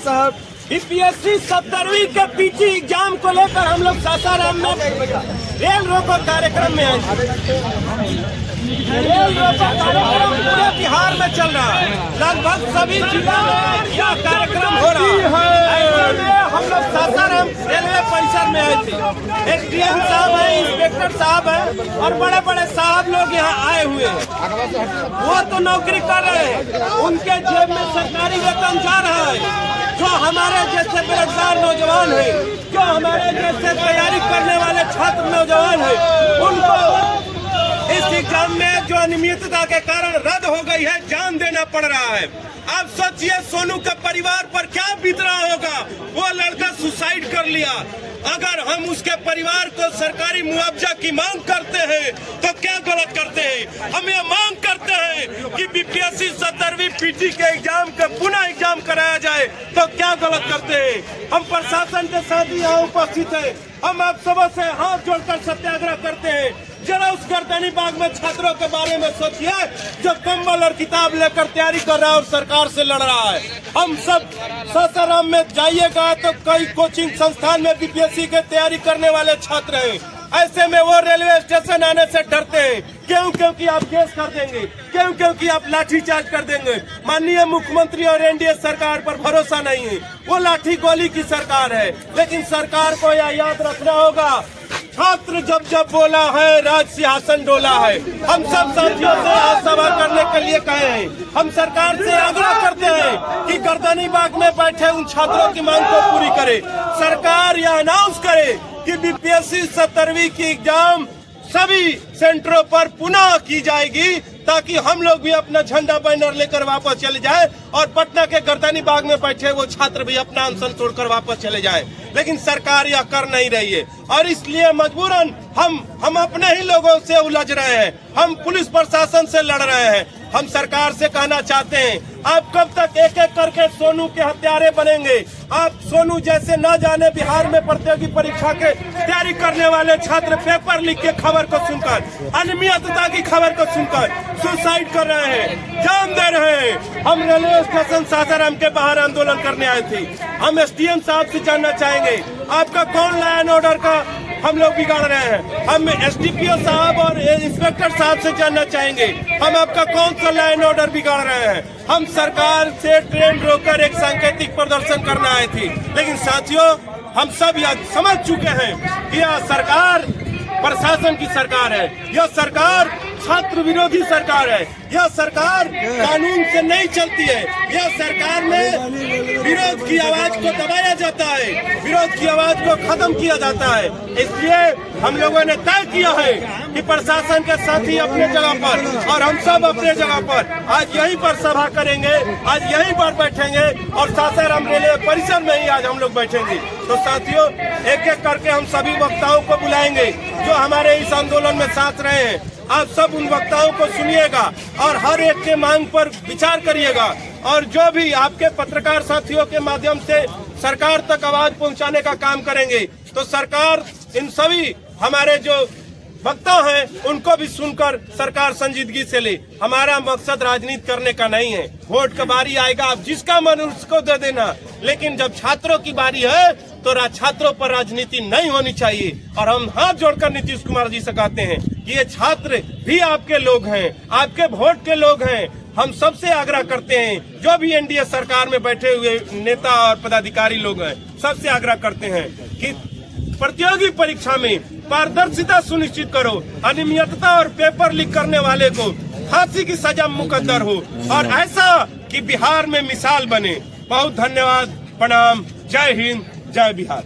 साहब। बीपीएससी 70वीं के PT exam को लेकर हम लोग सासाराम में रेल रोको कार्यक्रम में आए। रेल रोको कार्यक्रम पूरे बिहार में चल रहा है, लगभग सभी जिला में यह कार्यक्रम हो रहा है। ऐसे में हम लोग सासाराम रेलवे परिसर में आए थे। एसडीएम साहब है, इंस्पेक्टर साहब है और बड़े बड़े साहब लोग यहाँ आए हुए हैं। वो तो नौकरी कर रहे हैं, उनके जेब में सरकारी वेतन जा रहा है। जो हमारे जैसे बेरोजगार नौजवान हैं, जो हमारे जैसे तैयारी करने वाले छात्र नौजवान हैं, उनको इस एग्जाम में जो अनियमितता के कारण रद्द हो गई है, जान देना पड़ रहा है। आप सोचिए सोनू के परिवार पर क्या बीत रहा होगा। वो लड़का सुसाइड कर लिया। अगर हम उसके परिवार को सरकारी मुआवजा की मांग करते हैं तो क्या गलत करते हैं। हम ये मांग करते हैं कि बीपीएससी 70वीं पीटी के एग्जाम का पुनः एग्जाम कराया जाए, तो क्या गलत करते हैं। हम प्रशासन के साथ यहाँ उपस्थित है। हम आप सबों से हाथ जोड़कर सत्याग्रह करते हैं। जरा उस गर्दनी बाग में छात्रों के बारे में सोचिए, जो कम्बल और किताब लेकर तैयारी कर रहा है और सरकार से लड़ रहा है। हम सब सासाराम में जाइएगा तो कई कोचिंग संस्थान में बीपीएससी की तैयारी करने वाले छात्र हैं। ऐसे में वो रेलवे स्टेशन आने से डरते हैं। क्यों? क्योंकि आप केस कर देंगे, क्यों? क्योंकि आप लाठीचार्ज कर देंगे। माननीय मुख्यमंत्री और एनडीए सरकार पर भरोसा नहीं है, वो लाठी गोली की सरकार है। लेकिन सरकार को यह याद रखना होगा, छात्र जब जब बोला है राज सिंहासन डोला है। हम सब साथियों से आज सभा करने के लिए कहे हैं। हम सरकार से आग्रह करते हैं कि गर्दनी बाग में बैठे उन छात्रों की मांग को पूरी करे। सरकार यह अनाउंस करे कि बीपीएससी 70वीं की एग्जाम सभी सेंटरों पर पुनः की जाएगी, ताकि हम लोग भी अपना झंडा बैनर लेकर वापस चले जाए और पटना के गर्दनी बाग में बैठे वो छात्र भी अपना अनशन छोड़कर वापस चले जाए। लेकिन सरकार यह कर नहीं रही है और इसलिए मजबूरन हम अपने ही लोगों से उलझ रहे हैं। हम पुलिस प्रशासन से लड़ रहे हैं। हम सरकार से कहना चाहते हैं, आप कब तक एक एक करके सोनू के हत्यारे बनेंगे। आप सोनू जैसे न जाने बिहार में प्रतियोगी परीक्षा के तैयारी करने वाले छात्र पेपर लीक के खबर को सुनकर, अनियमितता की खबर को सुनकर सुसाइड कर रहे हैं, जान दे रहे हैं। हम रेलवे स्टेशन सासाराम के बाहर आंदोलन करने आए थे। हम एसडीएम साहब से जानना चाहेंगे, आपका कौन लॉ एंड ऑर्डर का हम लोग बिगाड़ रहे हैं। हम एसडीपीओ साहब और इंस्पेक्टर साहब से जानना चाहेंगे, हम आपका कौन सा लॉ एंड ऑर्डर बिगाड़ रहे हैं। हम सरकार से ट्रेन रोकर एक सांकेतिक प्रदर्शन करना आए थे। लेकिन साथियों, हम सब यह समझ चुके हैं कि यह सरकार प्रशासन की सरकार है, यह सरकार छात्र विरोधी सरकार है, यह सरकार कानून से नहीं चलती है। यह सरकार में विरोध की आवाज को दबाया जाता है, विरोध की आवाज को खत्म किया जाता है। इसलिए हम लोगों ने तय किया है कि प्रशासन के साथी अपने जगह पर और हम सब अपने जगह पर आज यहीं पर सभा करेंगे, आज यहीं पर बैठेंगे और सासाराम रेलवे परिसर में ही आज हम लोग बैठेंगे। तो साथियों, एक एक करके हम सभी वक्ताओं को बुलाएंगे जो हमारे इस आंदोलन में साथ रहे हैं। आप सब उन वक्ताओं को सुनिएगा और हर एक के मांग पर विचार करिएगा और जो भी आपके पत्रकार साथियों के माध्यम से सरकार तक आवाज पहुंचाने का काम करेंगे, तो सरकार इन सभी हमारे जो वक्ता हैं उनको भी सुनकर सरकार संजीदगी से ले। हमारा मकसद राजनीति करने का नहीं है। वोट का बारी आएगा, आप जिसका मन उसको दे देना, लेकिन जब छात्रों की बारी है तो छात्रों पर राजनीति नहीं होनी चाहिए। और हम हाथ जोड़कर नीतीश कुमार जी से कहते हैं कि ये छात्र भी आपके लोग हैं, आपके वोट के लोग हैं। हम सबसे आग्रह करते हैं, जो भी एनडीए सरकार में बैठे हुए नेता और पदाधिकारी लोग हैं, सबसे आग्रह करते हैं कि प्रतियोगी परीक्षा में पारदर्शिता सुनिश्चित करो। अनियमितता और पेपर लीक करने वाले को फांसी की सजा मुकद्दर हो और ऐसा कि बिहार में मिसाल बने। बहुत धन्यवाद। प्रणाम। जय हिंद, जय बिहार।